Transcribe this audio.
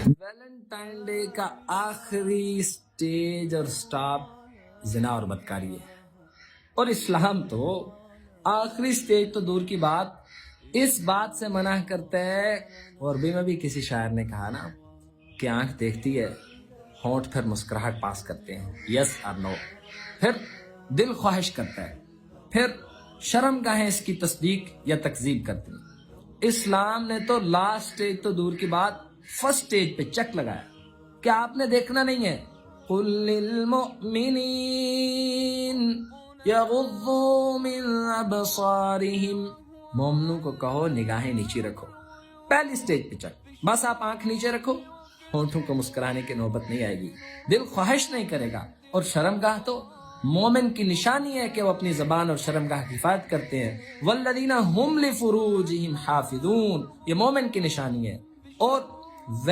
Valentine day کا آخری stage اور سٹاپ زنا اور بدکاری ہے، اور اسلام تو آخری سٹیج تو دور کی بات اس بات سے منع کرتا ہے، اور بھی کسی شاعر نے کہا نا کہ آنکھ دیکھتی ہے، ہونٹ پھر مسکراہٹ پاس کرتے ہیں، یس اور نو، پھر دل خواہش کرتا ہے، پھر شرم گاہیں اس کی تصدیق یا تکذیب کرتی ہیں۔ اسلام نے تو لاسٹ سٹیج تو دور کی بات فرسٹ سٹیج پہ چک لگایا۔ کیا آپ نے دیکھنا نہیں ہے؟ قُل لِّلْمُؤْمِنِينَ يَغُضُّوا مِنْ أَبْصَارِهِمْ، مومنوں کو کہو نگاہیں نیچی رکھو۔ پہلی سٹیج پہ چک، بس آپ آنکھ نیچے رکھو، ہونٹوں کو مسکرانے کی نوبت نہیں آئے گی، دل خواہش نہیں کرے گا، اور شرمگاہ تو مومن کی نشانی ہے کہ وہ اپنی زبان اور شرمگاہ کی حفاظت کرتے ہیں۔ والذین هم لفروجہم حافظون، یہ مومن کی نشانی ہے۔ اور